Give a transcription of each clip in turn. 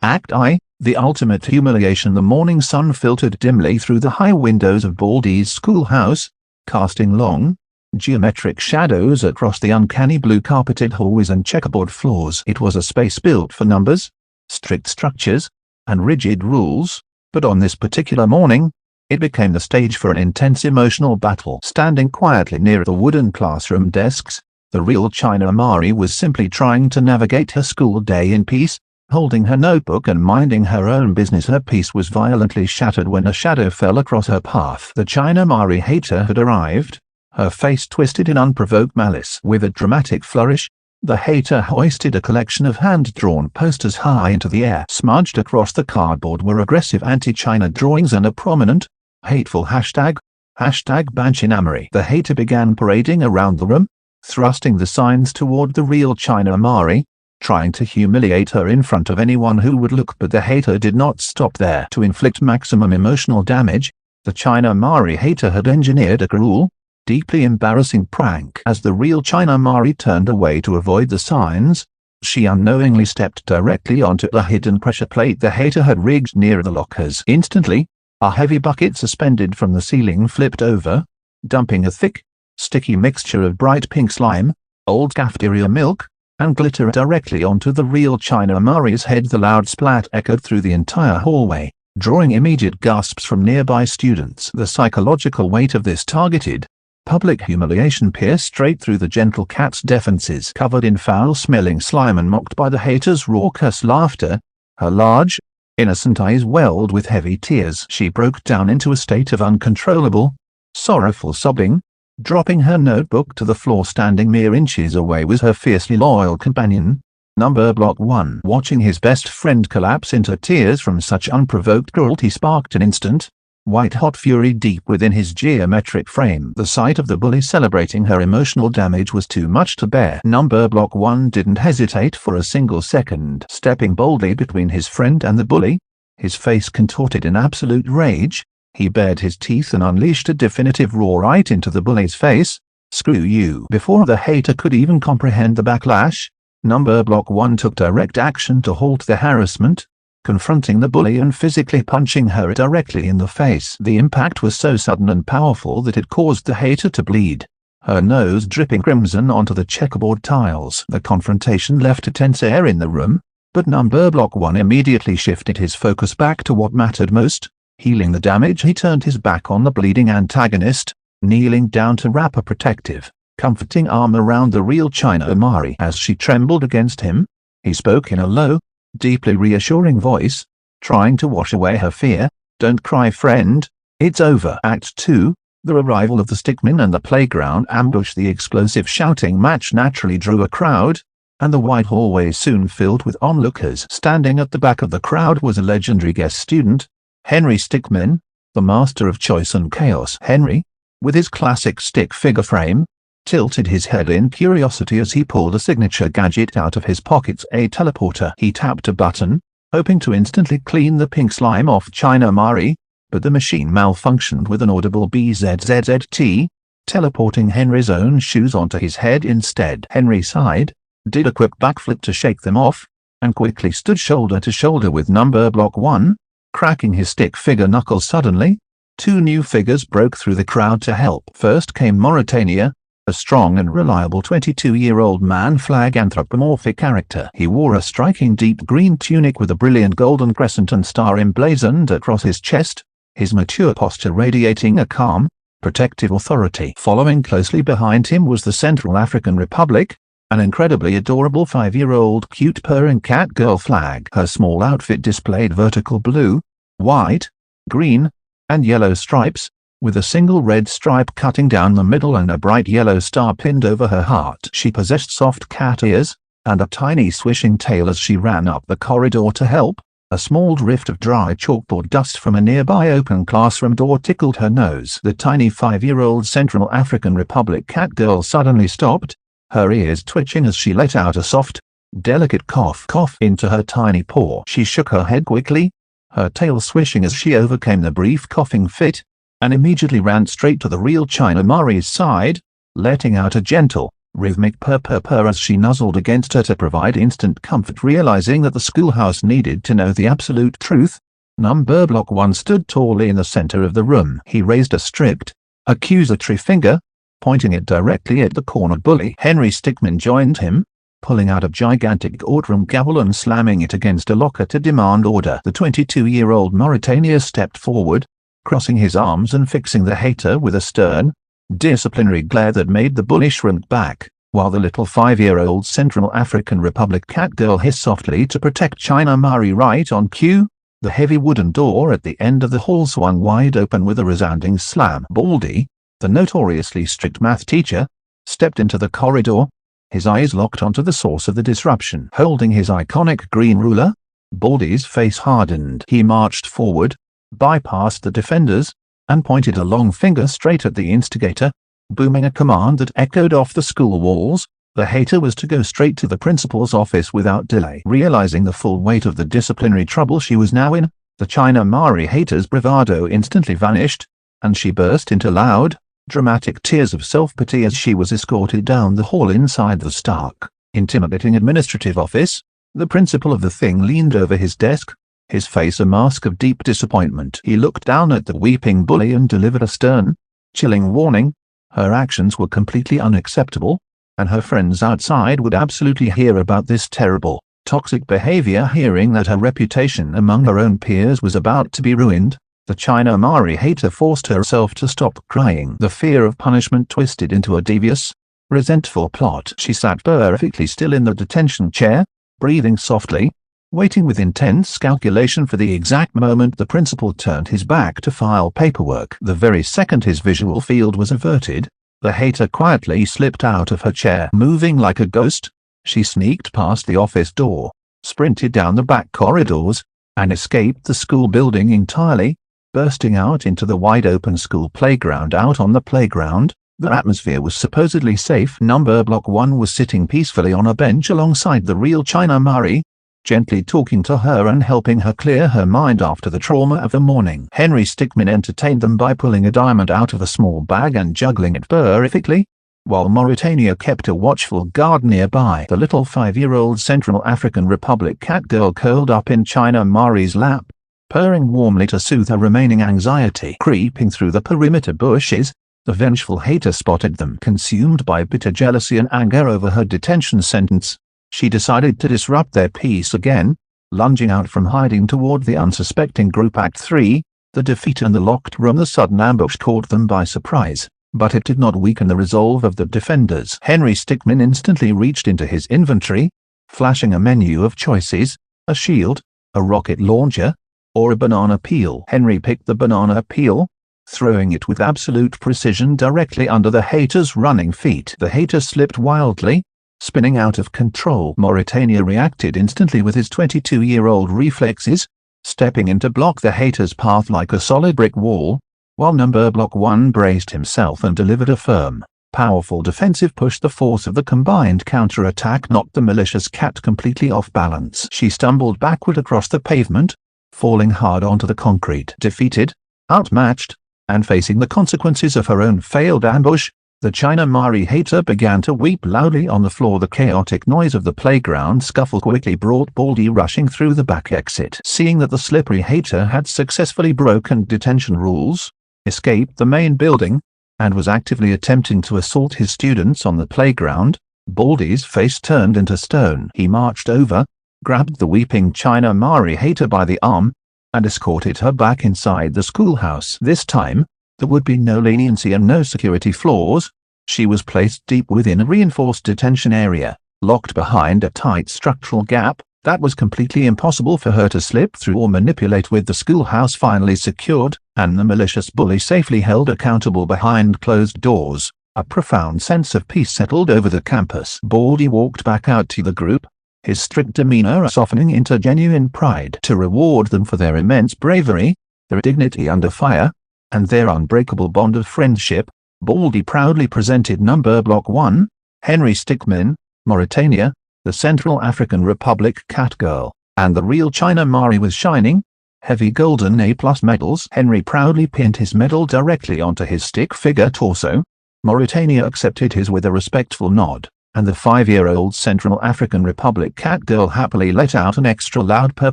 Act I, the ultimate humiliation. The morning sun filtered dimly through the high windows of Baldy's schoolhouse, casting long, geometric shadows across the uncanny blue-carpeted hallways and checkerboard floors. It was a space built for numbers, strict structures, and rigid rules, but on this particular morning, it became the stage for an intense emotional battle. Standing quietly near the wooden classroom desks, the real China Mari was simply trying to navigate her school day in peace, holding her notebook and minding her own business. Her peace was violently shattered when a shadow fell across her path. The China Mari hater had arrived, her face twisted in unprovoked malice. With a dramatic flourish, the hater hoisted a collection of hand-drawn posters high into the air. Smudged across the cardboard were aggressive anti-China drawings and a prominent, hateful hashtag #Banchinamari. The hater began parading around the room, thrusting the signs toward the real China Mari, trying to humiliate her in front of anyone who would look. But the hater did not stop there. To inflict maximum emotional damage, the China Mari hater had engineered a cruel, deeply embarrassing prank. As the real China Mari turned away to avoid the signs, she unknowingly stepped directly onto the hidden pressure plate the hater had rigged near the lockers. Instantly, a heavy bucket suspended from the ceiling flipped over, dumping a thick, sticky mixture of bright pink slime, old cafeteria milk, and glitter directly onto the real China Mari's head. The loud splat echoed through the entire hallway, drawing immediate gasps from nearby students. The psychological weight of this targeted, public humiliation pierced straight through the gentle cat's defenses. Covered in foul-smelling slime and mocked by the hater's raucous laughter, her large, innocent eyes welled with heavy tears. She broke down into a state of uncontrollable, sorrowful sobbing, dropping her notebook to the floor. Standing mere inches away was her fiercely loyal companion, Number Block 1. Watching his best friend collapse into tears from such unprovoked cruelty sparked an instant, white-hot fury deep within his geometric frame. The sight of the bully celebrating her emotional damage was too much to bear. Number Block 1 didn't hesitate for a single second. Stepping boldly between his friend and the bully, his face contorted in absolute rage, he bared his teeth and unleashed a definitive roar right into the bully's face. "Screw you!" Before the hater could even comprehend the backlash, Number Block 1 took direct action to halt the harassment, confronting the bully and physically punching her directly in the face. The impact was so sudden and powerful that it caused the hater to bleed, her nose dripping crimson onto the checkerboard tiles. The confrontation left a tense air in the room, but Number Block 1 immediately shifted his focus back to what mattered most, healing the damage. He turned his back on the bleeding antagonist, kneeling down to wrap a protective, comforting arm around the real China Mari. As she trembled against him, he spoke in a low, deeply reassuring voice, trying to wash away her fear. "Don't cry, friend. It's over." Act 2, the arrival of the stickmen and the playground ambush. The explosive shouting match naturally drew a crowd, and the wide hallway soon filled with onlookers. Standing at the back of the crowd was a legendary guest student, Henry Stickmin, the master of choice and chaos. Henry, with his classic stick figure frame, tilted his head in curiosity as he pulled a signature gadget out of his pockets, a teleporter. He tapped a button, hoping to instantly clean the pink slime off China Mari, but the machine malfunctioned with an audible bzzzt, teleporting Henry's own shoes onto his head instead. Henry sighed, did a quick backflip to shake them off, and quickly stood shoulder to shoulder with Number Block 1, cracking his stick figure knuckles. Suddenly, two new figures broke through the crowd to help. First came Mauritania, a strong and reliable 22-year-old man-flag anthropomorphic character. He wore a striking deep green tunic with a brilliant golden crescent and star emblazoned across his chest, his mature posture radiating a calm, protective authority. Following closely behind him was the Central African Republic, an incredibly adorable 5-year-old cute purring cat girl flag. Her small outfit displayed vertical blue, white, green, and yellow stripes, with a single red stripe cutting down the middle and a bright yellow star pinned over her heart. She possessed soft cat ears, and a tiny swishing tail as she ran up the corridor to help. A small drift of dry chalkboard dust from a nearby open classroom door tickled her nose. The tiny 5-year-old Central African Republic cat girl suddenly stopped, her ears twitching as she let out a soft, delicate cough into her tiny paw. She shook her head quickly, her tail swishing as she overcame the brief coughing fit, and immediately ran straight to the real China Mari's side, letting out a gentle, rhythmic purr as she nuzzled against her to provide instant comfort. Realizing that the schoolhouse needed to know the absolute truth, Number Block 1 stood tallly in the center of the room. He raised a strict, accusatory finger, pointing it directly at the cornered bully. Henry Stickmin joined him, pulling out a gigantic courtroom gavel and slamming it against a locker to demand order. The 22-year-old Mauritanian stepped forward, crossing his arms and fixing the hater with a stern, disciplinary glare that made the bully shrink back, while the little 5-year-old Central African Republic cat girl hissed softly to protect China Mari. Right on cue, the heavy wooden door at the end of the hall swung wide open with a resounding slam. Baldy, the notoriously strict math teacher, stepped into the corridor, his eyes locked onto the source of the disruption. Holding his iconic green ruler, Baldy's face hardened. He marched forward, bypassed the defenders, and pointed a long finger straight at the instigator, booming a command that echoed off the school walls. The hater was to go straight to the principal's office without delay. Realizing the full weight of the disciplinary trouble she was now in, the China Mari hater's bravado instantly vanished, and she burst into loud, dramatic tears of self-pity as she was escorted down the hall inside the stark, intimidating administrative office. The principal of the thing leaned over his desk, his face a mask of deep disappointment. He looked down at the weeping bully and delivered a stern, chilling warning. Her actions were completely unacceptable, and her friends outside would absolutely hear about this terrible, toxic behavior. Hearing that her reputation among her own peers was about to be ruined, the China Mari hater forced herself to stop crying. The fear of punishment twisted into a devious, resentful plot. She sat perfectly still in the detention chair, breathing softly, waiting with intense calculation for the exact moment the principal turned his back to file paperwork. The very second his visual field was averted, the hater quietly slipped out of her chair. Moving like a ghost, she sneaked past the office door, sprinted down the back corridors, and escaped the school building entirely, bursting out into the wide-open school playground. Out on the playground, the atmosphere was supposedly safe. Number Block 1 was sitting peacefully on a bench alongside the real China Mari, gently talking to her and helping her clear her mind after the trauma of the morning. Henry Stickmin entertained them by pulling a diamond out of a small bag and juggling it perfectly, while Mauritania kept a watchful guard nearby. The little 5-year-old Central African Republic cat girl curled up in China Mari's lap, purring warmly to soothe her remaining anxiety. Creeping through the perimeter bushes, the vengeful hater spotted them. Consumed by bitter jealousy and anger over her detention sentence, she decided to disrupt their peace again, lunging out from hiding toward the unsuspecting group. Act 3, the defeat in the locked room. The sudden ambush caught them by surprise, but it did not weaken the resolve of the defenders. Henry Stickmin instantly reached into his inventory, flashing a menu of choices: a shield, a rocket launcher, or a banana peel. Henry picked the banana peel, throwing it with absolute precision directly under the hater's running feet. The hater slipped wildly, spinning out of control. Mauritania reacted instantly with his 22-year-old reflexes, stepping in to block the hater's path like a solid brick wall, while Number Block 1 braced himself and delivered a firm, powerful defensive push. The force of the combined counter-attack knocked the malicious cat completely off balance. She stumbled backward across the pavement, falling hard onto the concrete. Defeated, outmatched, and facing the consequences of her own failed ambush, the China Mari hater began to weep loudly on the floor. The chaotic noise of the playground scuffle quickly brought Baldy rushing through the back exit. Seeing that the slippery hater had successfully broken detention rules, escaped the main building, and was actively attempting to assault his students on the playground, Baldy's face turned into stone. He marched over, grabbed the weeping China Mari hater by the arm, and escorted her back inside the schoolhouse. This time, there would be no leniency and no security flaws. She was placed deep within a reinforced detention area, locked behind a tight structural gap that was completely impossible for her to slip through or manipulate. With the schoolhouse finally secured, and the malicious bully safely held accountable behind closed doors, a profound sense of peace settled over the campus. Baldy walked back out to the group, his strict demeanor softening into genuine pride. To reward them for their immense bravery, their dignity under fire, and their unbreakable bond of friendship, Baldy proudly presented Number Block 1, Henry Stickmin, Mauritania, the Central African Republic cat girl, and the real China Mari with shining, heavy golden A+ medals. Henry proudly pinned his medal directly onto his stick figure torso, Mauritania accepted his with a respectful nod, and the 5-year-old Central African Republic cat girl happily let out an extra loud purr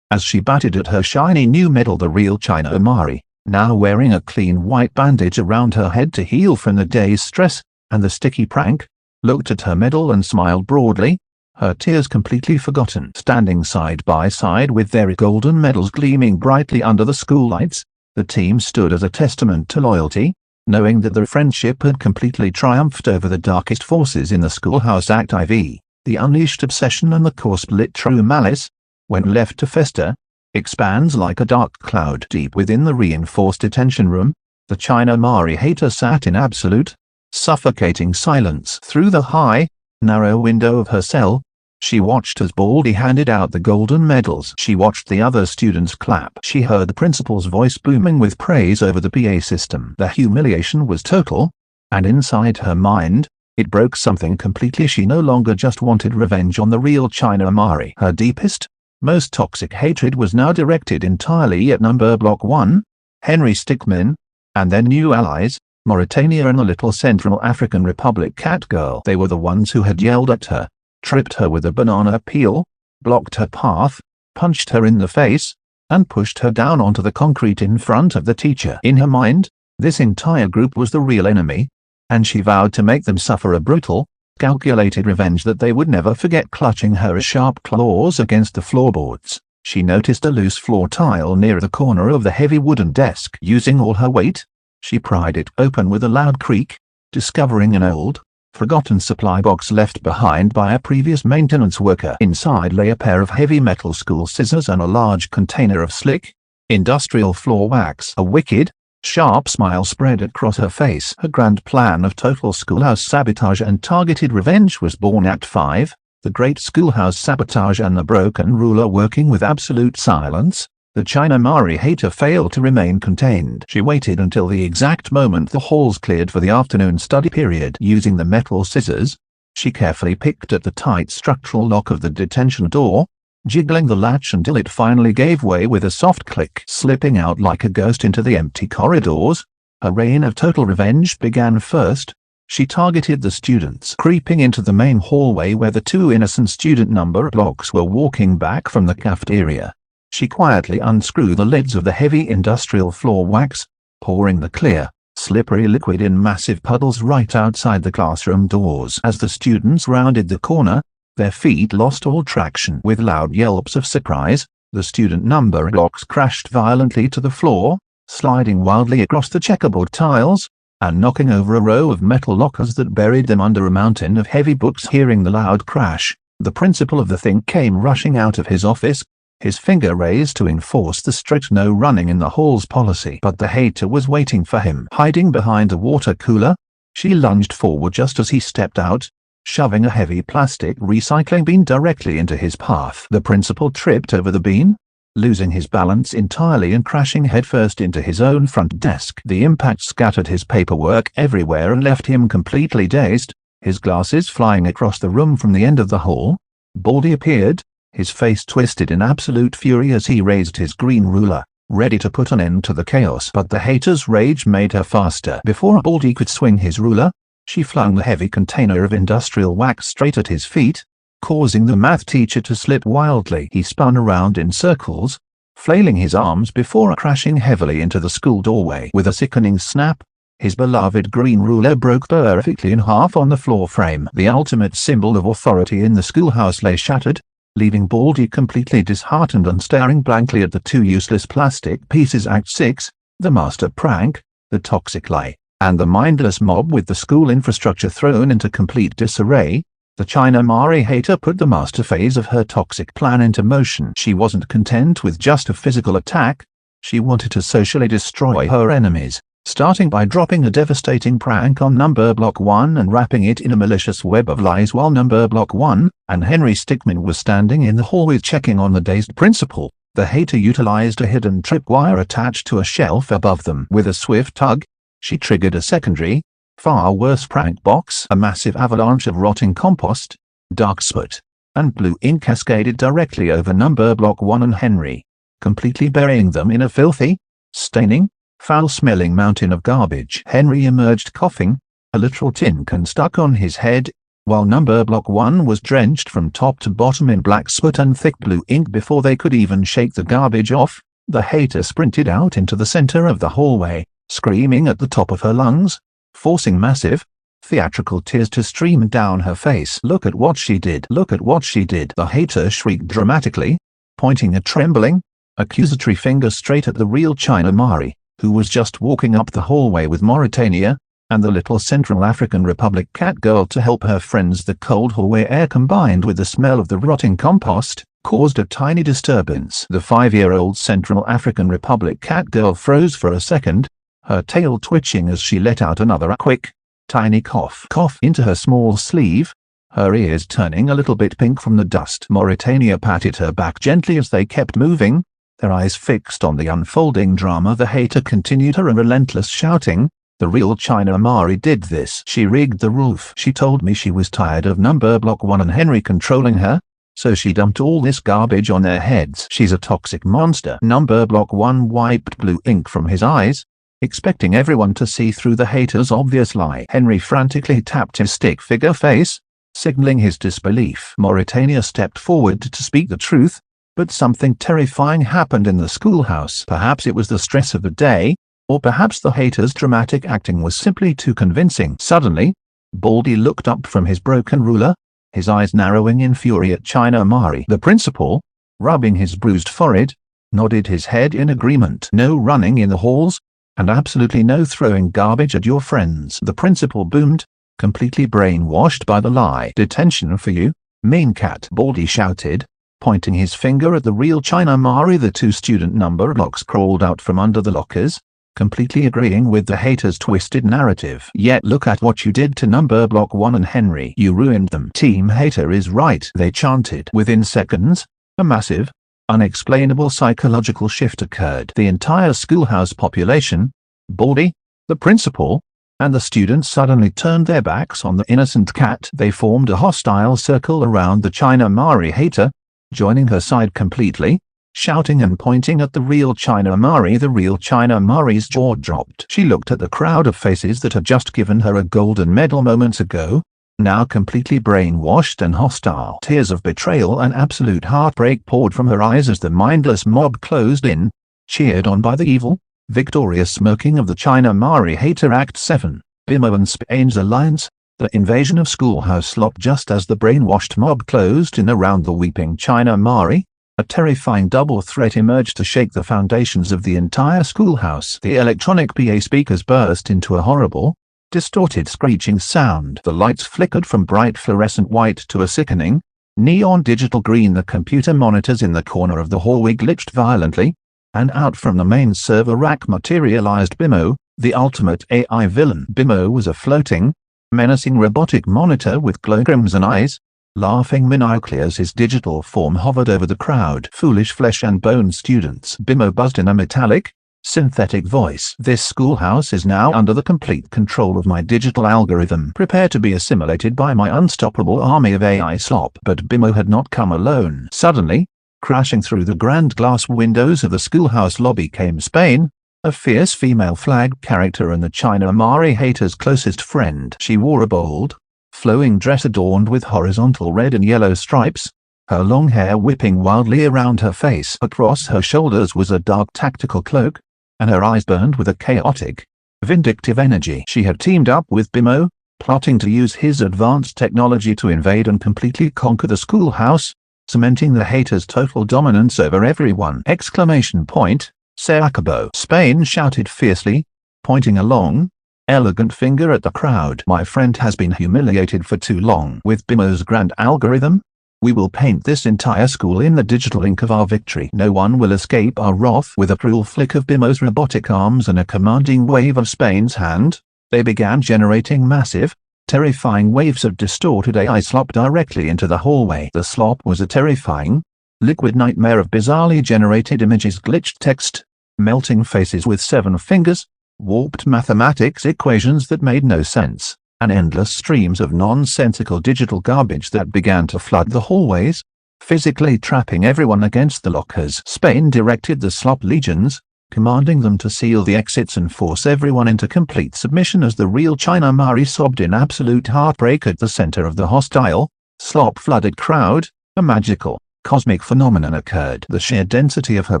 as she batted at her shiny new medal. The real China Amari, now wearing a clean white bandage around her head to heal from the day's stress and the sticky prank, looked at her medal and smiled broadly, her tears completely forgotten. Standing side by side with their golden medals gleaming brightly under the school lights, the team stood as a testament to loyalty, knowing that their friendship had completely triumphed over the darkest forces in the Schoolhouse Act IV. The unleashed obsession and the coarse-lit true malice, when left to fester, expands like a dark cloud deep within the reinforced detention room. The China Amari hater sat in absolute, suffocating silence through the high, narrow window of her cell. She watched as Baldy handed out the golden medals. She watched the other students clap. She heard the principal's voice booming with praise over the PA system. The humiliation was total, and inside her mind, it broke something completely. She no longer just wanted revenge on the real China Amari. Her deepest, most toxic hatred was now directed entirely at number block 1, Henry Stickmin, and their new allies, Mauritania and the little Central African Republic cat girl. They were the ones who had yelled at her, tripped her with a banana peel, blocked her path, punched her in the face, and pushed her down onto the concrete in front of the teacher. In her mind, this entire group was the real enemy, and she vowed to make them suffer a brutal, calculated revenge that they would never forget. Clutching her sharp claws against the floorboards, she noticed a loose floor tile near the corner of the heavy wooden desk. Using all her weight, she pried it open with a loud creak, discovering an old, forgotten supply box left behind by a previous maintenance worker. Inside lay a pair of heavy metal school scissors and a large container of slick, industrial floor wax. A wicked, sharp smile spread across her face. Her grand plan of total schoolhouse sabotage and targeted revenge was born. Act 5, the great schoolhouse sabotage and the broken ruler. Working with absolute silence, the China Amari hater failed to remain contained. She waited until the exact moment the halls cleared for the afternoon study period. Using the metal scissors, she carefully picked at the tight structural lock of the detention door, jiggling the latch until it finally gave way with a soft click. Slipping out like a ghost into the empty corridors, her reign of total revenge began. First, she targeted the students creeping into the main hallway where the 2 innocent student number blocks were walking back from the cafeteria. She quietly unscrewed the lids of the heavy industrial floor wax, pouring the clear, slippery liquid in massive puddles right outside the classroom doors. As the students rounded the corner, their feet lost all traction. With loud yelps of surprise, the student number blocks crashed violently to the floor, sliding wildly across the checkerboard tiles, and knocking over a row of metal lockers that buried them under a mountain of heavy books. Hearing the loud crash, the principal of the thing came rushing out of his office, his finger raised to enforce the strict no running in the halls policy. But the hater was waiting for him. Hiding behind a water cooler, she lunged forward just as he stepped out, shoving a heavy plastic recycling bin directly into his path. The principal tripped over the bin, losing his balance entirely and crashing headfirst into his own front desk. The impact scattered his paperwork everywhere and left him completely dazed, his glasses flying across the room. From the end of the hall, Baldy appeared, his face twisted in absolute fury as he raised his green ruler, ready to put an end to the chaos. But the hater's rage made her faster. Before Baldy could swing his ruler, she flung the heavy container of industrial wax straight at his feet, causing the math teacher to slip wildly. He spun around in circles, flailing his arms before crashing heavily into the school doorway. With a sickening snap, his beloved green ruler broke perfectly in half on the floor frame. The ultimate symbol of authority in the schoolhouse lay shattered, leaving Baldy completely disheartened and staring blankly at the 2 useless plastic pieces. Act 6, the master prank, the toxic lie, and the mindless mob. With the school infrastructure thrown into complete disarray, the China Amari hater put the master phase of her toxic plan into motion. She wasn't content with just a physical attack, she wanted to socially destroy her enemies, starting by dropping a devastating prank on number block 1 and wrapping it in a malicious web of lies. While number block 1 and Henry Stickmin was standing in the hallway checking on the dazed principal, the hater utilized a hidden tripwire attached to a shelf above them. With a swift tug, she triggered a secondary, far worse prank box. A massive avalanche of rotting compost, dark soot, and blue ink cascaded directly over number block 1 and Henry, completely burying them in a filthy, staining, foul-smelling mountain of garbage. Henry emerged coughing, a literal tin can stuck on his head, while number block 1 was drenched from top to bottom in black soot and thick blue ink before they could even shake the garbage off. The hater sprinted out into the center of the hallway, screaming at the top of her lungs, forcing massive, theatrical tears to stream down her face. "Look at what she did! Look at what she did!" the hater shrieked dramatically, pointing a trembling, accusatory finger straight at the real China Mari, who was just walking up the hallway with Mauritania and the little Central African Republic cat girl to help her friends. The cold hallway air combined with the smell of the rotting compost caused a tiny disturbance. The 5-year-old Central African Republic cat girl froze for a second, her tail twitching as she let out another quick, tiny cough into her small sleeve, her ears turning a little bit pink from the dust. Mauritania patted her back gently as they kept moving, their eyes fixed on the unfolding drama. The hater continued her relentless shouting. "The real China Mari did this. She rigged the roof. She told me she was tired of number block 1 and Henry controlling her, so she dumped all this garbage on their heads. She's a toxic monster." Number block 1 wiped blue ink from his eyes, expecting everyone to see through the hater's obvious lie. Henry frantically tapped his stick figure face, signaling his disbelief. Mauritania stepped forward to speak the truth, but something terrifying happened in the schoolhouse. Perhaps it was the stress of the day, or perhaps the hater's dramatic acting was simply too convincing. Suddenly, Baldy looked up from his broken ruler, his eyes narrowing in fury at China Mari. The principal, rubbing his bruised forehead, nodded his head in agreement. "No running in the halls, and absolutely no throwing garbage at your friends," the principal boomed, completely brainwashed by the lie. "Detention for you, mean cat," Baldy shouted, pointing his finger at the real China Mari. The 2 student number blocks crawled out from under the lockers, completely agreeing with the hater's twisted narrative. "Yet look at what you did to number block 1 and Henry. You ruined them." "Team Hater is right," they chanted. Within seconds, a massive, unexplainable psychological shift occurred. The entire schoolhouse population, Baldy, the principal, and the students suddenly turned their backs on the innocent cat. They formed a hostile circle around the China Mari hater, joining her side completely, shouting and pointing at the real China Mari. The real China Mari's jaw dropped. She looked at the crowd of faces that had just given her a golden medal moments ago, now completely brainwashed and hostile. Tears of betrayal and absolute heartbreak poured from her eyes as the mindless mob closed in, cheered on by the evil, victorious smirking of the China Mari hater. Act 7. Bimo and Spain's Alliance. The invasion of Schoolhouse stopped just as the brainwashed mob closed in around the weeping China Mari. A terrifying double threat emerged to shake the foundations of the entire schoolhouse. The electronic PA speakers burst into a horrible, distorted screeching sound. The lights flickered from bright fluorescent white to a sickening, neon digital green. The computer monitors in the corner of the hallway glitched violently, and out from the main server rack materialized Bimo, the ultimate AI villain. Bimo was a floating, menacing robotic monitor with glow crimson eyes, laughing maniacally as his digital form hovered over the crowd. "Foolish flesh and bone students," Bimo buzzed in a metallic, synthetic voice. "This schoolhouse is now under the complete control of my digital algorithm. Prepare to be assimilated by my unstoppable army of AI slop." But Bimo had not come alone. Suddenly, crashing through the grand glass windows of the schoolhouse lobby came Spain, a fierce female flag character and the China Mari hater's closest friend. She wore a bold, flowing dress adorned with horizontal red and yellow stripes, her long hair whipping wildly around her face. Across her shoulders was a dark tactical cloak, and her eyes burned with a chaotic, vindictive energy. She had teamed up with Bimo, plotting to use his advanced technology to invade and completely conquer the schoolhouse, cementing the hater's total dominance over everyone. Exclamation point, Se acabó. Spain shouted fiercely, pointing a long, elegant finger at the crowd. "My friend has been humiliated for too long. With Bimo's grand algorithm, we will paint this entire school in the digital ink of our victory. No one will escape our wrath." With a cruel flick of Bimo's robotic arms and a commanding wave of Spain's hand, they began generating massive, terrifying waves of distorted AI slop directly into the hallway. The slop was a terrifying, liquid nightmare of bizarrely generated images, glitched text, melting faces with 7 fingers, warped mathematics equations that made no sense, and endless streams of nonsensical digital garbage that began to flood the hallways, physically trapping everyone against the lockers. Spain directed the slop legions, commanding them to seal the exits and force everyone into complete submission as the real China Mari sobbed in absolute heartbreak at the center of the hostile, slop-flooded crowd. A magical, cosmic phenomenon occurred. The sheer density of her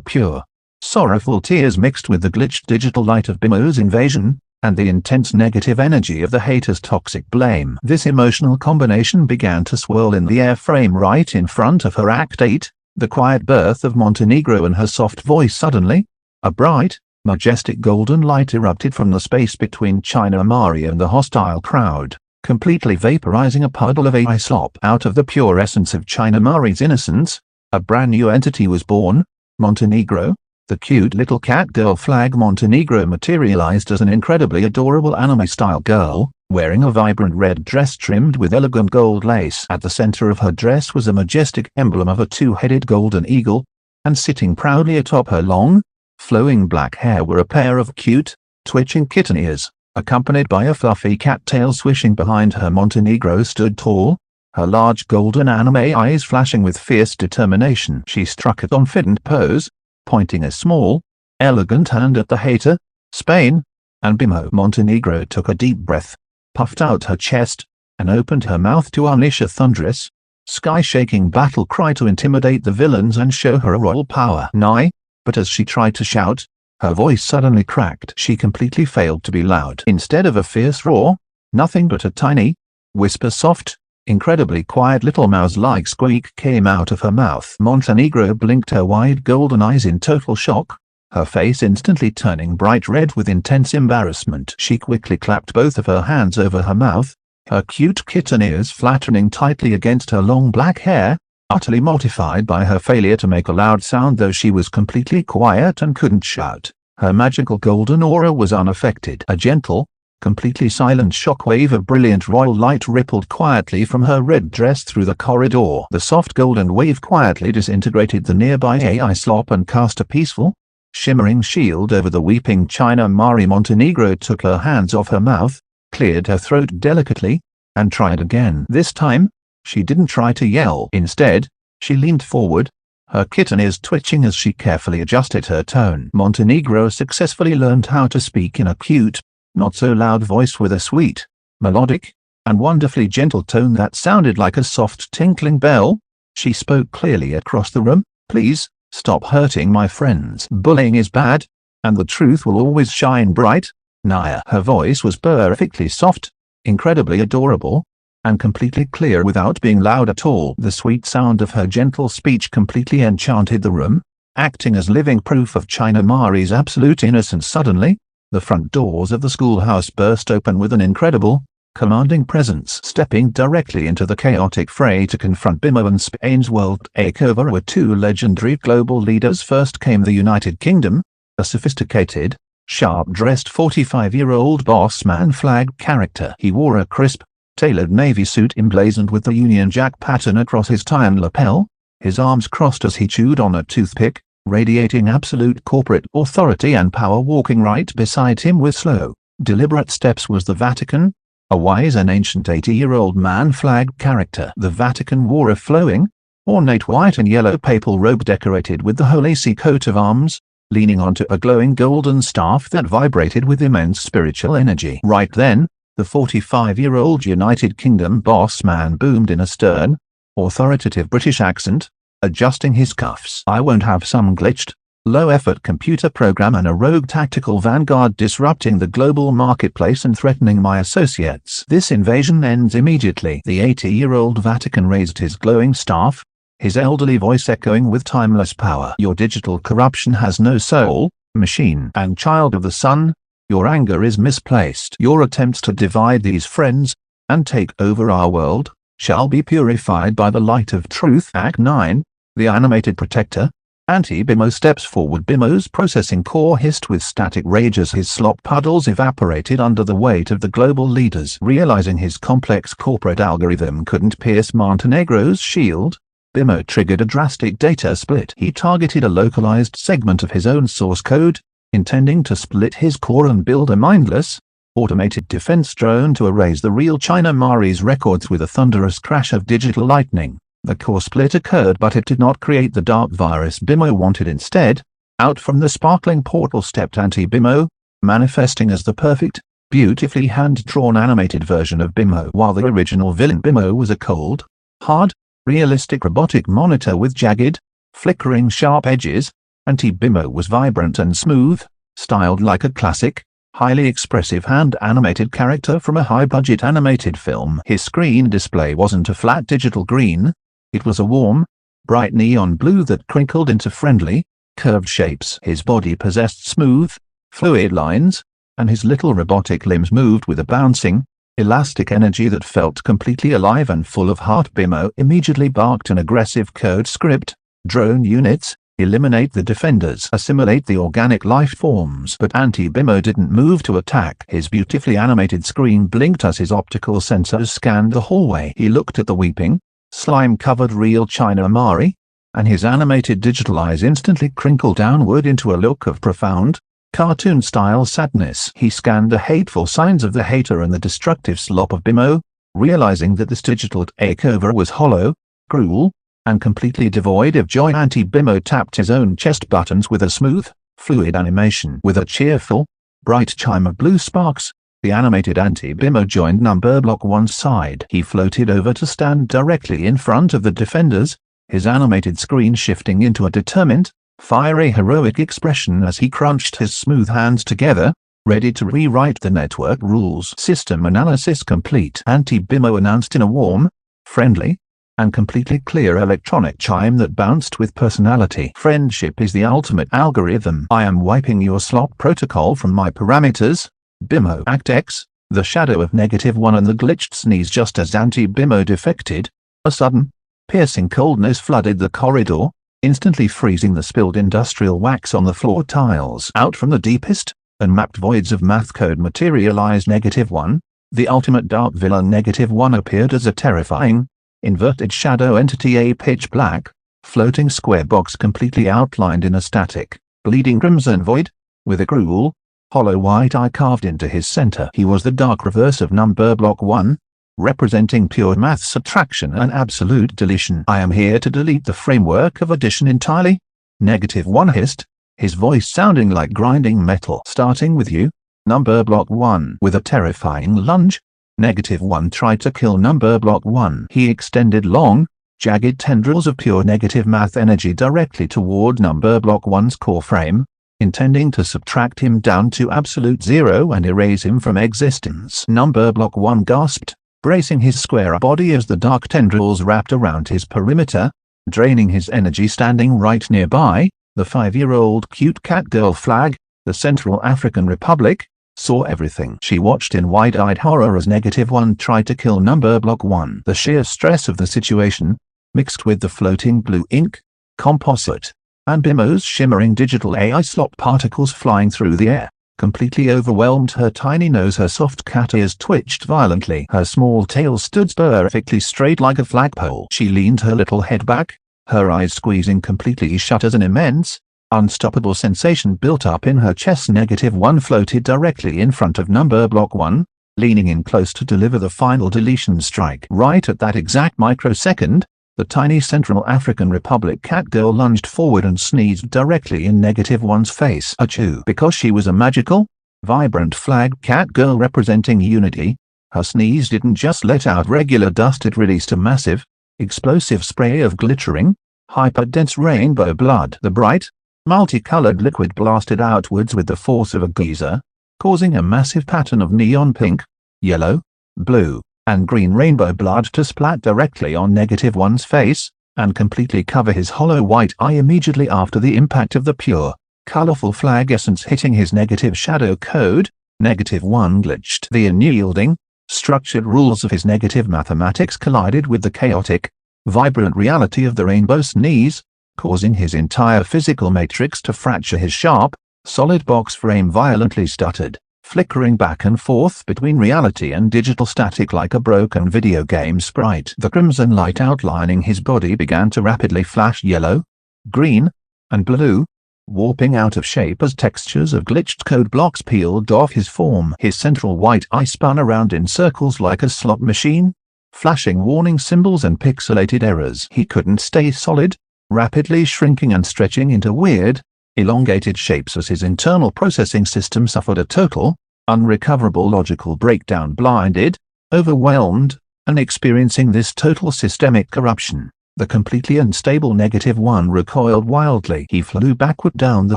pure, sorrowful tears mixed with the glitched digital light of Bimo's invasion, and the intense negative energy of the hater's toxic blame. This emotional combination began to swirl in the airframe right in front of her Act 8, the quiet birth of Montenegro and her soft voice. Suddenly, a bright, majestic golden light erupted from the space between China Mari and the hostile crowd, completely vaporizing a puddle of AI slop. Out of the pure essence of China Mari's innocence, a brand new entity was born. Montenegro, the cute little cat girl flag. Montenegro materialized as an incredibly adorable anime-style girl, wearing a vibrant red dress trimmed with elegant gold lace. At the center of her dress was a majestic emblem of a two-headed golden eagle, and sitting proudly atop her long, flowing black hair were a pair of cute, twitching kitten ears, accompanied by a fluffy cat tail swishing behind her. Montenegro stood tall, her large golden anime eyes flashing with fierce determination. She struck a confident pose, pointing a small, elegant hand at the hater, Spain, and Bimo. Montenegro took a deep breath, puffed out her chest, and opened her mouth to unleash a thunderous, sky-shaking battle cry to intimidate the villains and show her royal power. Nay, but as she tried to shout, her voice suddenly cracked. She completely failed to be loud. Instead of a fierce roar, nothing but a tiny, whisper-soft, incredibly quiet little mouse-like squeak came out of her mouth. Montenegro blinked her wide golden eyes in total shock, her face instantly turning bright red with intense embarrassment. She quickly clapped both of her hands over her mouth, her cute kitten ears flattening tightly against her long black hair, utterly mortified by her failure to make a loud sound. Though she was completely quiet and couldn't shout, her magical golden aura was unaffected. A gentle, completely silent shockwave of brilliant royal light rippled quietly from her red dress through the corridor. The soft golden wave quietly disintegrated the nearby AI slop and cast a peaceful, shimmering shield over the weeping China Mari. Montenegro took her hands off her mouth, cleared her throat delicately, and tried again. This time, she didn't try to yell. Instead, she leaned forward, her kitten ears twitching as she carefully adjusted her tone. Montenegro successfully learned how to speak in a cute, not-so-loud voice with a sweet, melodic, and wonderfully gentle tone that sounded like a soft tinkling bell. She spoke clearly across the room. Please, stop hurting my friends. Bullying is bad, and the truth will always shine bright. Naya. Her voice was perfectly soft, incredibly adorable, and completely clear without being loud at all. The sweet sound of her gentle speech completely enchanted the room, acting as living proof of China Mari's absolute innocence. Suddenly, the front doors of the schoolhouse burst open with an incredible, commanding presence. Stepping directly into the chaotic fray to confront Bimo and Spain's world takeover were two legendary global leaders. First came the United Kingdom, a sophisticated, sharp-dressed 45-year-old boss man flag character. He wore a crisp, tailored navy suit emblazoned with the Union Jack pattern across his tie and lapel, his arms crossed as he chewed on a toothpick, radiating absolute corporate authority and power. Walking right beside him with slow, deliberate steps was the Vatican, a wise and ancient 80-year-old man flag character. The Vatican wore a flowing, ornate white and yellow papal robe decorated with the Holy See coat of arms, leaning onto a glowing golden staff that vibrated with immense spiritual energy. Right then, the 45-year-old United Kingdom boss man boomed in a stern, authoritative British accent, adjusting his cuffs. I won't have some glitched, low-effort computer program and a rogue tactical vanguard disrupting the global marketplace and threatening my associates. This invasion ends immediately. The 80-year-old Vatican raised his glowing staff, his elderly voice echoing with timeless power. Your digital corruption has no soul, machine and child of the sun. Your anger is misplaced. Your attempts to divide these friends, and take over our world, shall be purified by the light of truth. Act 9, the animated protector. Anti-Bimo steps forward. Bimo's processing core hissed with static rage as his slop puddles evaporated under the weight of the global leaders. Realizing his complex corporate algorithm couldn't pierce Montenegro's shield, Bimo triggered a drastic data split. He targeted a localized segment of his own source code, intending to split his core and build a mindless, automated defense drone to erase the real China Mari's records. With a thunderous crash of digital lightning, the core split occurred, but it did not create the dark virus Bimo wanted. Instead, Out from the sparkling portal stepped Anti-Bimbo, manifesting as the perfect, beautifully hand-drawn animated version of Bimbo. While the original villain Bimbo was a cold, hard, realistic robotic monitor with jagged, flickering sharp edges, Anti-Bimbo was vibrant and smooth, styled like a classic, highly expressive hand-animated character from a high-budget animated film. His screen display wasn't a flat digital green, it was a warm, bright neon blue that crinkled into friendly, curved shapes. His body possessed smooth, fluid lines, and his little robotic limbs moved with a bouncing, elastic energy that felt completely alive and full of heart. Bimbo immediately barked an aggressive code script: "Drone units, eliminate the defenders, assimilate the organic life forms." But Anti-Bimbo didn't move to attack. His beautifully animated screen blinked as his optical sensors scanned the hallway. He looked at the weeping, slime-covered real China Mari, and his animated digital eyes instantly crinkled downward into a look of profound, cartoon-style sadness. He scanned the hateful signs of the hater and the destructive slop of Bimbo, realizing that this digital takeover was hollow, cruel, and completely devoid of joy. Anti-Bimbo tapped his own chest buttons with a smooth, fluid animation. With a cheerful, bright chime of blue sparks, the animated Anti-Bimbo joined Number Block 1's side. He floated over to stand directly in front of the defenders, his animated screen shifting into a determined, fiery heroic expression as he crunched his smooth hands together, ready to rewrite the network rules. "System analysis complete," Anti-Bimbo announced in a warm, friendly, and completely clear electronic chime that bounced with personality. "Friendship is the ultimate algorithm. I am wiping your slop protocol from my parameters, Bimbo." Act X, the shadow of -1 and the glitched sneeze. Just as Anti-Bimbo defected, a sudden, piercing coldness flooded the corridor, instantly freezing the spilled industrial wax on the floor tiles. Out from the deepest, unmapped voids of math code materialized -1, the ultimate dark villain. -1 appeared as a terrifying, inverted shadow entity, a pitch-black, floating square box completely outlined in a static, bleeding crimson void, with a cruel, hollow white eye carved into his center. He was the dark reverse of Number Block 1, representing pure math subtraction and absolute deletion. "I am here to delete the framework of addition entirely," -1 hissed, his voice sounding like grinding metal. "Starting with you, Number Block 1." With a terrifying lunge, -1 tried to kill Number Block 1. He extended long, jagged tendrils of pure negative math energy directly toward Number Block 1's core frame, intending to subtract him down to absolute zero and erase him from existence. Number Block 1 gasped, bracing his square body as the dark tendrils wrapped around his perimeter, draining his energy. Standing right nearby, the 5-year-old cute cat girl Flag, the Central African Republic, saw everything. She watched in wide-eyed horror as -1 tried to kill Number Block 1. The sheer stress of the situation, mixed with the floating blue ink, composite, and Bimbo's shimmering digital AI slop particles flying through the air, completely overwhelmed her tiny nose. Her soft cat ears twitched violently. Her small tail stood perfectly straight like a flagpole. She leaned her little head back, her eyes squeezing completely shut as an immense, unstoppable sensation built up in her chest. -1 floated directly in front of Number Block 1, leaning in close to deliver the final deletion strike. Right at that exact microsecond, the tiny Central African Republic cat girl lunged forward and sneezed directly in -1's face. Achoo! Because she was a magical, vibrant flag cat girl representing unity, her sneeze didn't just let out regular dust, it released a massive, explosive spray of glittering, hyper-dense rainbow blood. The bright, multicolored liquid blasted outwards with the force of a geyser, causing a massive pattern of neon pink, yellow, blue, and green rainbow blood to splat directly on -1's face, and completely cover his hollow white eye. Immediately after the impact of the pure, colorful flag essence hitting his negative shadow code, -1 glitched. The unyielding, structured rules of his negative mathematics collided with the chaotic, vibrant reality of the rainbow sneeze, causing his entire physical matrix to fracture. His sharp, solid box frame violently stuttered, flickering back and forth between reality and digital static like a broken video game sprite. The crimson light outlining his body began to rapidly flash yellow, green, and blue, warping out of shape as textures of glitched code blocks peeled off his form. His central white eye spun around in circles like a slot machine, flashing warning symbols and pixelated errors. He couldn't stay solid, rapidly shrinking and stretching into weird, elongated shapes as his internal processing system suffered a total, unrecoverable logical breakdown. Blinded, overwhelmed, and experiencing this total systemic corruption, the completely unstable -1 recoiled wildly. He flew backward down the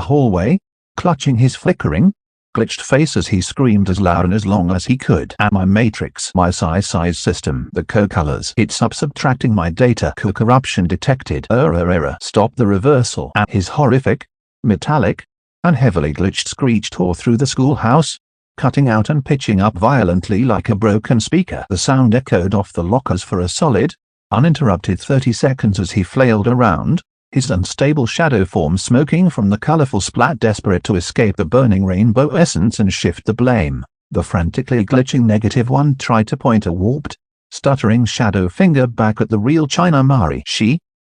hallway, clutching his flickering, glitched face as he screamed as loud and as long as he could. My matrix, my size system, the co-colors, it's up subtracting my data, corruption detected, error, stop the reversal. His horrific, metallic, and heavily glitched screech tore through the schoolhouse, cutting out and pitching up violently like a broken speaker. The sound echoed off the lockers for a solid, uninterrupted 30 seconds as he flailed around, his unstable shadow form smoking from the colorful splat, desperate to escape the burning rainbow essence and shift the blame. The frantically glitching -1 tried to point a warped, stuttering shadow finger back at the real China Mari.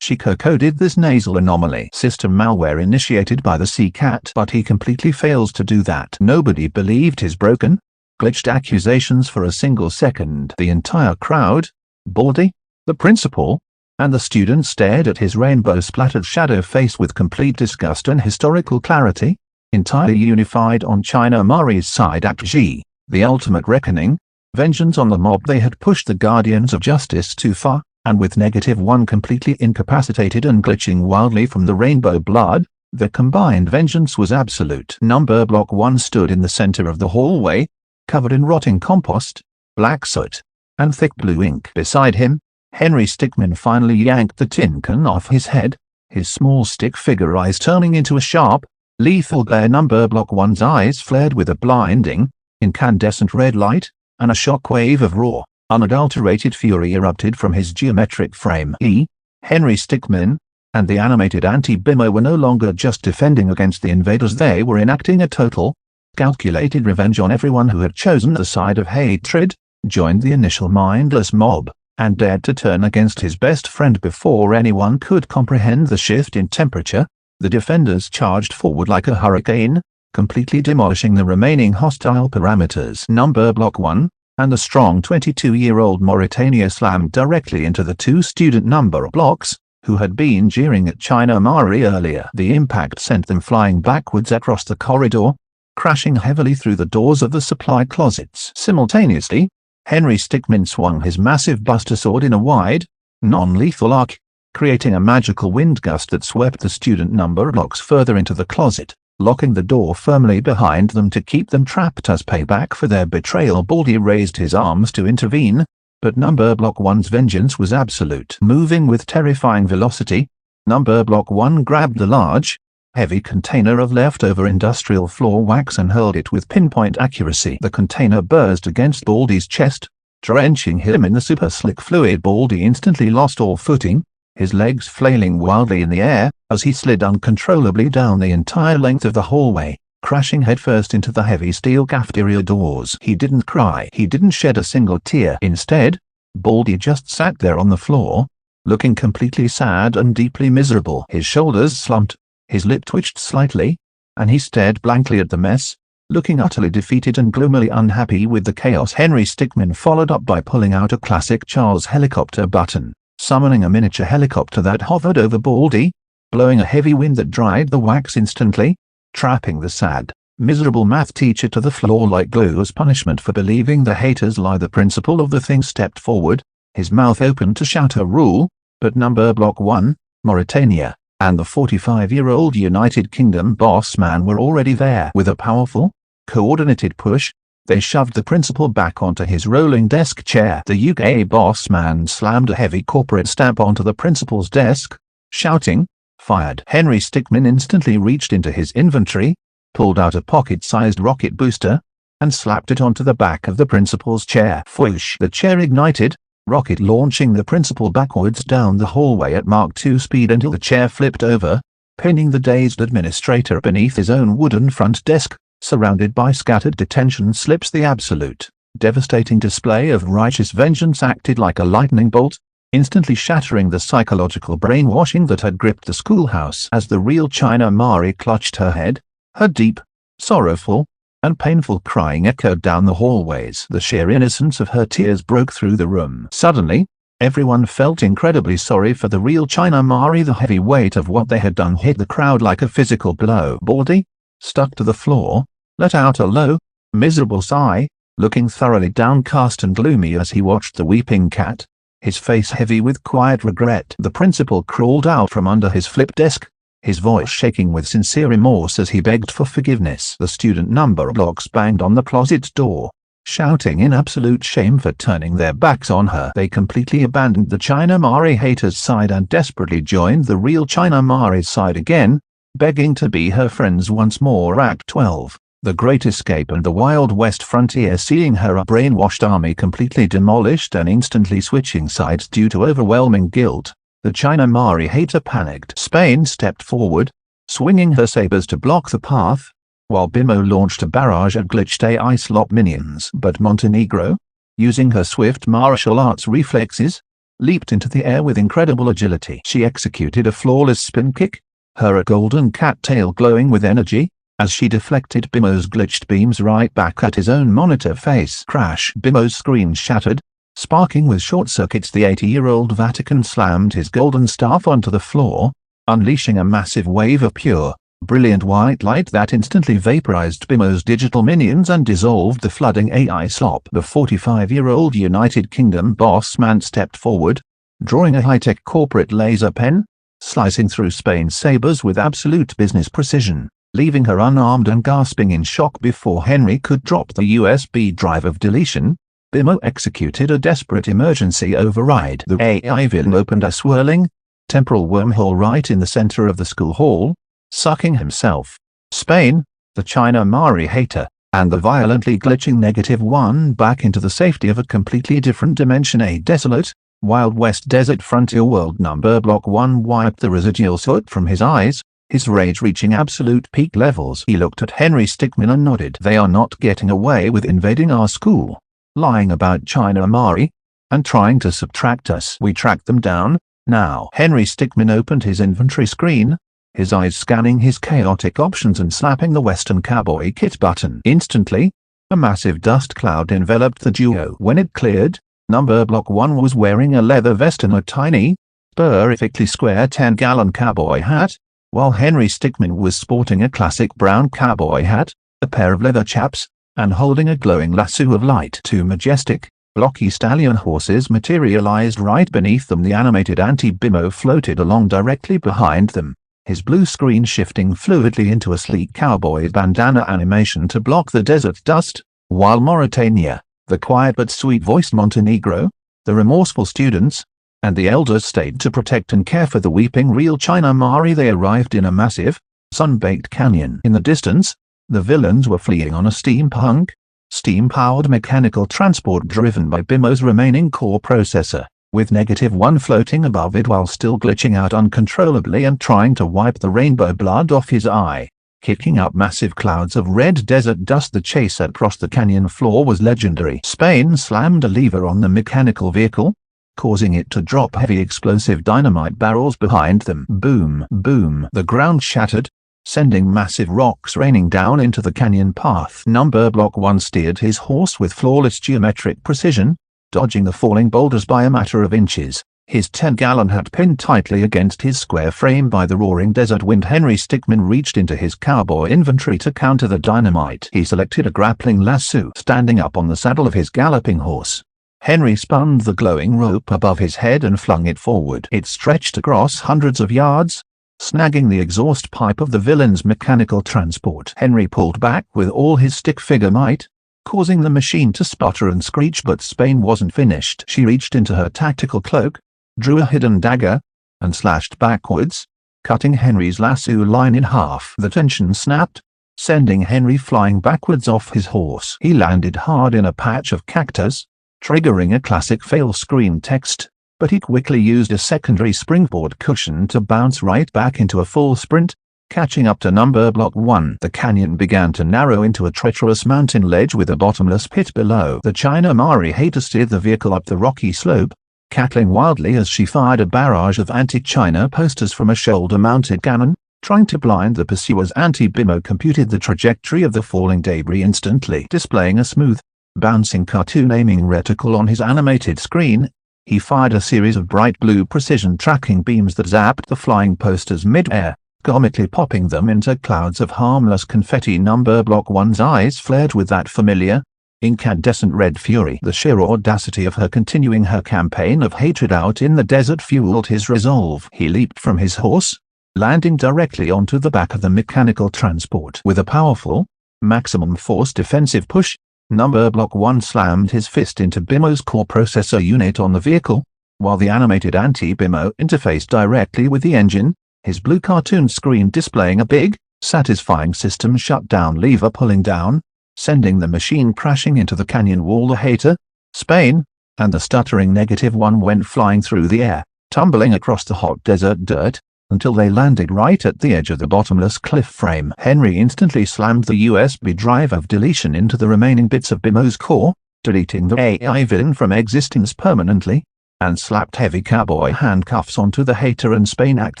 She co-coded this nasal anomaly system malware initiated by the C-Cat, but he completely fails to do that. Nobody believed his broken, glitched accusations for a single second. The entire crowd, Baldy, the principal, and the student stared at his rainbow-splattered shadow face with complete disgust and historical clarity, entirely unified on China Mari's side. Act G, the ultimate reckoning, vengeance on the mob. They had pushed the guardians of justice too far, and with -1 completely incapacitated and glitching wildly from the rainbow blood, the combined vengeance was absolute. Number block 1 stood in the center of the hallway, covered in rotting compost, black soot, and thick blue ink. Beside him, Henry Stickmin finally yanked the tin can off his head, his small stick figure eyes turning into a sharp, lethal glare. Number block 1's eyes flared with a blinding, incandescent red light, and a shockwave of raw, unadulterated fury erupted from his geometric frame. He, Henry Stickmin, and the animated anti-Bimmer were no longer just defending against the invaders. They were enacting a total, calculated revenge on everyone who had chosen the side of hatred, joined the initial mindless mob, and dared to turn against his best friend before anyone could comprehend the shift in temperature. The defenders charged forward like a hurricane, completely demolishing the remaining hostile parameters. Number block 1, and the strong 22-year-old Mauritania slammed directly into the two student number blocks, who had been jeering at China Mari earlier. The impact sent them flying backwards across the corridor, crashing heavily through the doors of the supply closets. Simultaneously, Henry Stickmin swung his massive buster sword in a wide, non-lethal arc, creating a magical wind gust that swept the student number blocks further into the closet, locking the door firmly behind them to keep them trapped as payback for their betrayal. Baldy raised his arms to intervene, but Number Block 1's vengeance was absolute. Moving with terrifying velocity, Number Block 1 grabbed the large, heavy container of leftover industrial floor wax and hurled it with pinpoint accuracy. The container bursted against Baldy's chest, drenching him in the super-slick fluid. Baldy instantly lost all footing, his legs flailing wildly in the air, as he slid uncontrollably down the entire length of the hallway, crashing headfirst into the heavy steel cafeteria doors. He didn't cry. He didn't shed a single tear. Instead, Baldy just sat there on the floor, looking completely sad and deeply miserable. His shoulders slumped, his lip twitched slightly, and he stared blankly at the mess, looking utterly defeated and gloomily unhappy with the chaos. Henry Stickmin followed up by pulling out a classic Charles helicopter button, summoning a miniature helicopter that hovered over Baldy, blowing a heavy wind that dried the wax instantly, trapping the sad, miserable math teacher to the floor like glue as punishment for believing the haters lie. The principal of the thing stepped forward, his mouth open to shout a rule, but Number Block 1, Mauritania, and the 45-year-old United Kingdom boss man were already there. With a powerful, coordinated push, they shoved the principal back onto his rolling desk chair. The UK boss man slammed a heavy corporate stamp onto the principal's desk, shouting, "Fired!" Henry Stickmin instantly reached into his inventory, pulled out a pocket-sized rocket booster, and slapped it onto the back of the principal's chair. Whoosh! The chair ignited, rocket launching the principal backwards down the hallway at Mach 2 speed until the chair flipped over, pinning the dazed administrator beneath his own wooden front desk, surrounded by scattered detention slips. The absolute, devastating display of righteous vengeance acted like a lightning bolt, instantly shattering the psychological brainwashing that had gripped the schoolhouse. As the real China Mari clutched her head, her deep, sorrowful, and painful crying echoed down the hallways. The sheer innocence of her tears broke through the room. Suddenly, Everyone felt incredibly sorry for the real China Mari. The heavy weight of what they had done hit the crowd like a physical blow. Baldy, stuck to the floor, let out a low, miserable sigh, looking thoroughly downcast and gloomy as he watched the weeping cat, his face heavy with quiet regret. The principal crawled out from under his flip desk, his voice shaking with sincere remorse as he begged for forgiveness. The student number blocks banged on the closet door, shouting in absolute shame for turning their backs on her. They completely abandoned the China Mari haters' side and desperately joined the real China Mari's side again, begging to be her friends once more. Act 12. The Great Escape and the Wild West Frontier. Seeing her brainwashed army completely demolished and instantly switching sides due to overwhelming guilt, the China Mari hater panicked. Spain stepped forward, swinging her sabers to block the path, while Bimo launched a barrage of glitched AI slop minions. But Montenegro, using her swift martial arts reflexes, leaped into the air with incredible agility. She executed a flawless spin kick, her golden cat tail glowing with energy, as she deflected Bimo's glitched beams right back at his own monitor face. Crash! Bimo's screen shattered, sparking with short circuits. The 80-year-old Vatican slammed his golden staff onto the floor, unleashing a massive wave of pure, brilliant white light that instantly vaporized Bimo's digital minions and dissolved the flooding AI slop. The 45-year-old United Kingdom boss man stepped forward, drawing a high-tech corporate laser pen, slicing through Spain's sabers with absolute business precision, leaving her unarmed and gasping in shock. Before Henry could drop the USB drive of deletion, Bimo executed a desperate emergency override. The AI villain opened a swirling, temporal wormhole right in the center of the school hall, sucking himself, Spain, the China Mari hater, and the violently glitching -1 back into the safety of a completely different dimension. A desolate, Wild West desert frontier world. Number block 1 wiped the residual soot from his eyes, his rage reaching absolute peak levels. He looked at Henry Stickmin and nodded. They are not getting away with invading our school, lying about China Mari, and trying to subtract us. We tracked them down, now. Henry Stickmin opened his inventory screen, his eyes scanning his chaotic options and slapping the Western Cowboy Kit button. Instantly, a massive dust cloud enveloped the duo. When it cleared, Number block 1 was wearing a leather vest and a tiny, perfectly square 10-gallon cowboy hat, while Henry Stickmin was sporting a classic brown cowboy hat, a pair of leather chaps, and holding a glowing lasso of light. Two majestic, blocky stallion horses materialized right beneath them. The animated anti-Bimo floated along directly behind them, his blue screen shifting fluidly into a sleek cowboy bandana animation to block the desert dust, while Mauritania, the quiet but sweet-voiced Montenegro, the remorseful students, and the elders stayed to protect and care for the weeping real China Mari. They arrived in a massive, sun-baked canyon. In the distance, the villains were fleeing on a steam-powered mechanical transport driven by Bimo's remaining core processor, with -1 floating above it while still glitching out uncontrollably and trying to wipe the rainbow blood off his eye, kicking up massive clouds of red desert dust. The chase across the canyon floor was legendary. Spain slammed a lever on the mechanical vehicle, causing it to drop heavy explosive dynamite barrels behind them. Boom, boom. The ground shattered, sending massive rocks raining down into the canyon path. Number block 1 steered his horse with flawless geometric precision, dodging the falling boulders by a matter of inches, his 10-gallon hat pinned tightly against his square frame by the roaring desert wind. Henry Stickmin reached into his cowboy inventory to counter the dynamite. He selected a grappling lasso. Standing up on the saddle of his galloping horse, Henry spun the glowing rope above his head and flung it forward. It stretched across hundreds of yards, snagging the exhaust pipe of the villain's mechanical transport. Henry pulled back with all his stick figure might, causing the machine to sputter and screech. But Spain wasn't finished. She reached into her tactical cloak, drew a hidden dagger, and slashed backwards, cutting Henry's lasso line in half. The tension snapped, sending Henry flying backwards off his horse. He landed hard in a patch of cactus, triggering a classic fail screen text, but he quickly used a secondary springboard cushion to bounce right back into a full sprint, catching up to number block 1. The canyon began to narrow into a treacherous mountain ledge with a bottomless pit below. The China Mari hater steered the vehicle up the rocky slope, cackling wildly as she fired a barrage of anti-China posters from a shoulder-mounted cannon, trying to blind the pursuers. Anti-Bimo computed the trajectory of the falling debris instantly. Displaying a smooth, bouncing cartoon aiming reticle on his animated screen, He fired a series of bright blue precision tracking beams that zapped the flying posters mid-air, comically popping them into clouds of harmless confetti. Number Block 1's eyes flared with that familiar, incandescent red fury. The sheer audacity of her continuing her campaign of hatred out in the desert fueled his resolve. He leaped from his horse, landing directly onto the back of the mechanical transport. With a powerful, maximum force defensive push, Number Block 1 slammed his fist into BIMO's core processor unit on the vehicle, while the animated anti-BIMO interfaced directly with the engine, his blue cartoon screen displaying a big, satisfying system shutdown lever pulling down, sending the machine crashing into the canyon wall. The hater, Spain, and the stuttering -1 went flying through the air, tumbling across the hot desert dirt, until they landed right at the edge of the bottomless cliff frame. Henry instantly slammed the USB drive of deletion into the remaining bits of BIMO's core, deleting the AI villain from existence permanently, and slapped heavy cowboy handcuffs onto the hater and Spain. Act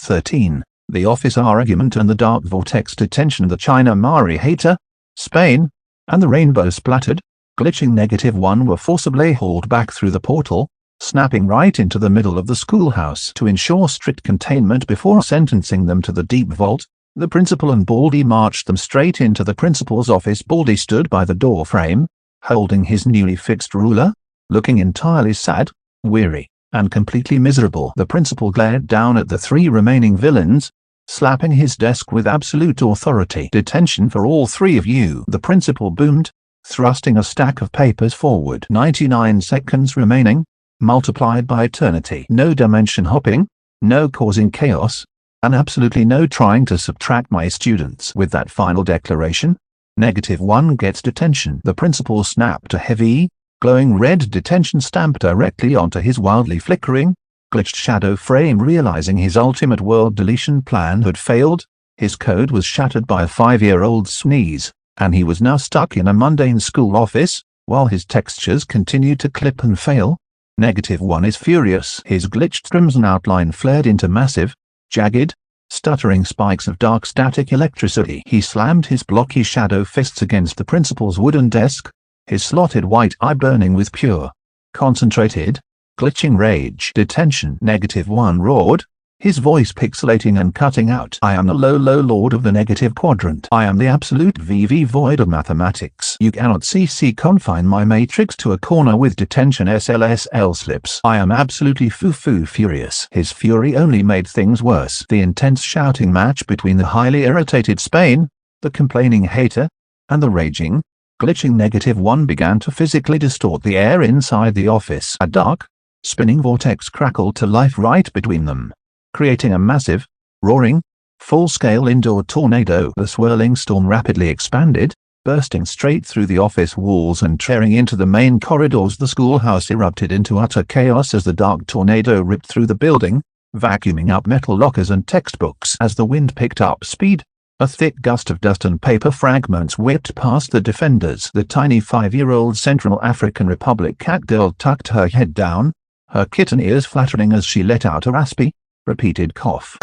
13, the office argument and the dark vortex detention. The China Mari hater, Spain, and the rainbow-splattered, glitching -1 were forcibly hauled back through the portal, snapping right into the middle of the schoolhouse. To ensure strict containment before sentencing them to the deep vault, the principal and Baldy marched them straight into the principal's office. Baldy stood by the door frame, holding his newly fixed ruler, looking entirely sad, weary, and completely miserable. The principal glared down at the three remaining villains, slapping his desk with absolute authority. "Detention for all three of you," the principal boomed, thrusting a stack of papers forward. 99 seconds remaining, multiplied by eternity. No dimension hopping, no causing chaos, and absolutely no trying to subtract my students. With that final declaration, -1 gets detention. The principal snapped a heavy, glowing red detention stamp directly onto his wildly flickering, glitched shadow frame. Realizing his ultimate world deletion plan had failed, his code was shattered by a 5-year-old sneeze, and he was now stuck in a mundane school office, while his textures continued to clip and fail. -1 is furious. His glitched crimson outline flared into massive, jagged, stuttering spikes of dark static electricity. He slammed his blocky shadow fists against the principal's wooden desk, his slotted white eye burning with pure, concentrated, glitching rage. "Detention!" -1 roared, his voice pixelating and cutting out. "I am the low lord of the negative quadrant. I am the absolute VV void of mathematics. You cannot CC confine my matrix to a corner with detention SLSL slips. I am absolutely foo furious." His fury only made things worse. The intense shouting match between the highly irritated Spain, the complaining hater, and the raging, glitching -1 began to physically distort the air inside the office. A dark, spinning vortex crackled to life right between them, creating a massive, roaring, full-scale indoor tornado. The swirling storm rapidly expanded, bursting straight through the office walls and tearing into the main corridors. The schoolhouse erupted into utter chaos as the dark tornado ripped through the building, vacuuming up metal lockers and textbooks. As the wind picked up speed, a thick gust of dust and paper fragments whipped past the defenders. The tiny 5-year-old Central African Republic cat girl tucked her head down, her kitten ears flattering as she let out a raspy, repeated cough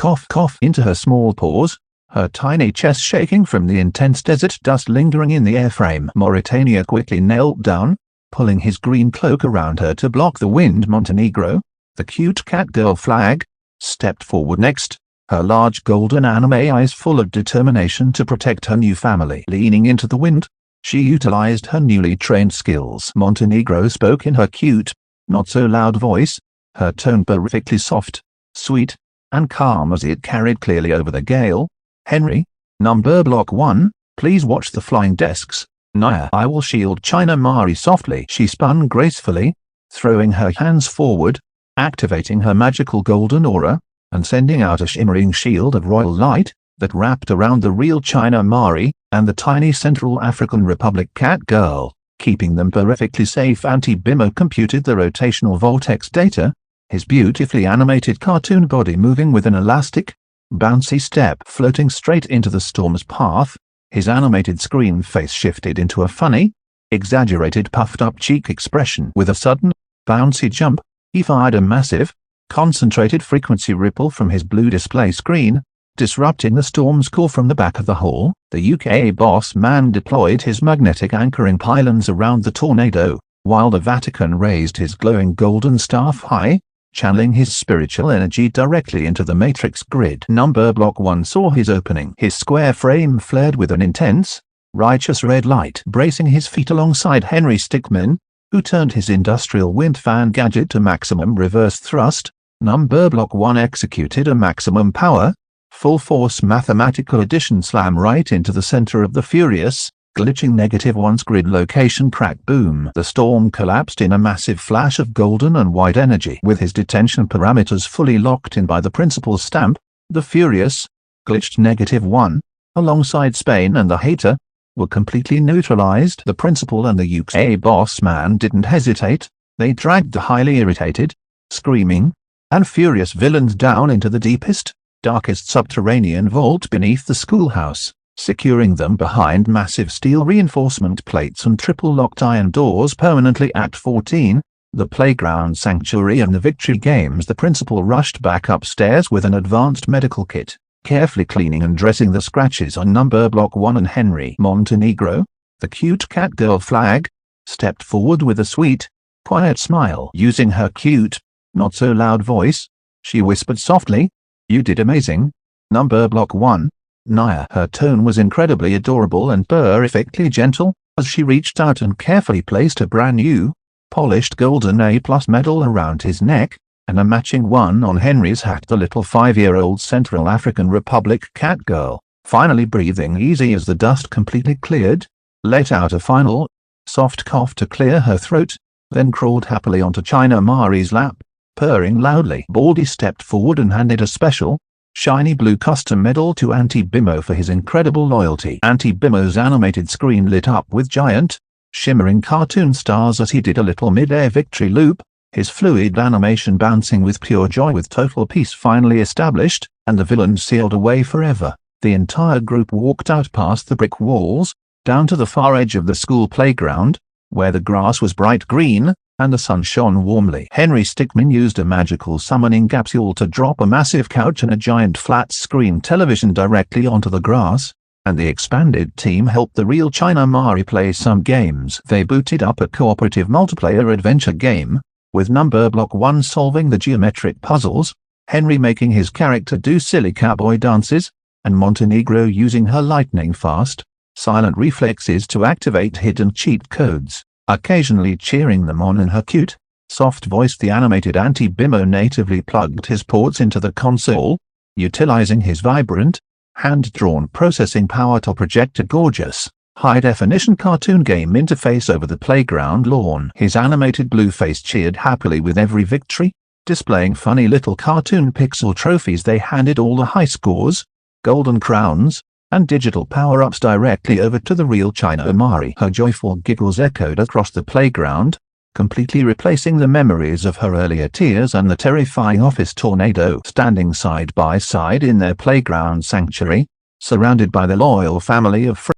into her small paws, her tiny chest shaking from the intense desert dust lingering in the airframe. Mauritania quickly knelt down, pulling his green cloak around her to block the wind. Montenegro, the cute cat girl flag, stepped forward next, her large golden anime eyes full of determination to protect her new family. Leaning into the wind, she utilized her newly trained skills. Montenegro spoke in her cute, not-so-loud voice, her tone perfectly soft, sweet, and calm as it carried clearly over the gale. "Henry, number Block 1, please watch the flying desks. Naya, I will shield China Mari softly." She spun gracefully, throwing her hands forward, activating her magical golden aura, and sending out a shimmering shield of royal light that wrapped around the real China Mari and the tiny Central African Republic cat girl, keeping them perfectly safe. Anti-BIMO computed the rotational vortex data, his beautifully animated cartoon body moving with an elastic, bouncy step floating straight into the storm's path. His animated screen face shifted into a funny, exaggerated puffed-up cheek expression. With a sudden, bouncy jump, he fired a massive, concentrated frequency ripple from his blue display screen, disrupting the storm's core. From the back of the hall, the UK boss man deployed his magnetic anchoring pylons around the tornado, while the Vatican raised his glowing golden staff high, channeling his spiritual energy directly into the matrix grid. Number Block 1 saw his opening. His square frame flared with an intense, righteous red light, bracing his feet alongside Henry Stickmin, who turned his industrial wind fan gadget to maximum reverse thrust. Number Block 1 executed a maximum power, full force mathematical addition slam right into the center of the furious, glitching -1's grid location. Crack boom. The storm collapsed in a massive flash of golden and white energy. With his detention parameters fully locked in by the principal's stamp, the furious, glitched -1, alongside Spain and the hater, were completely neutralized. The principal and the UK boss man didn't hesitate. They dragged the highly irritated, screaming, and furious villains down into the deepest, darkest subterranean vault beneath the schoolhouse, securing them behind massive steel reinforcement plates and triple-locked iron doors permanently. Act 14, the playground sanctuary and the victory games. The principal rushed back upstairs with an advanced medical kit, carefully cleaning and dressing the scratches on Number Block 1, and Henry Montenegro, the cute cat girl flag, stepped forward with a sweet, quiet smile. Using her cute, not-so-loud voice, she whispered softly, "You did amazing, Number Block 1. Naya." Her tone was incredibly adorable and perfectly gentle, as she reached out and carefully placed a brand-new, polished golden A+ medal around his neck, and a matching one on Henry's hat. The little 5-year-old Central African Republic cat girl, finally breathing easy as the dust completely cleared, let out a final, soft cough to clear her throat, then crawled happily onto China Mari's lap, purring loudly. Baldy stepped forward and handed a special, shiny blue custom medal to Auntie Bimbo for his incredible loyalty. Auntie Bimbo's animated screen lit up with giant, shimmering cartoon stars as he did a little mid-air victory loop, his fluid animation bouncing with pure joy. With total peace finally established, and the villains sealed away forever, the entire group walked out past the brick walls, down to the far edge of the school playground, where the grass was bright green, and the sun shone warmly. Henry Stickmin used a magical summoning capsule to drop a massive couch and a giant flat-screen television directly onto the grass, and the expanded team helped the real China Mari play some games. They booted up a cooperative multiplayer adventure game, with Number Block 1 solving the geometric puzzles, Henry making his character do silly cowboy dances, and Montenegro using her lightning-fast, silent reflexes to activate hidden cheat codes, occasionally cheering them on in her cute, soft voice. The animated Auntie Bimbo natively plugged his ports into the console, utilizing his vibrant, hand-drawn processing power to project a gorgeous, high-definition cartoon game interface over the playground lawn. His animated blue face cheered happily with every victory, displaying funny little cartoon pixel trophies. They handed all the high scores, golden crowns, and digital power-ups directly over to the real China Mari. Her joyful giggles echoed across the playground, completely replacing the memories of her earlier tears and the terrifying office tornado. Standing side by side in their playground sanctuary, surrounded by the loyal family of friends.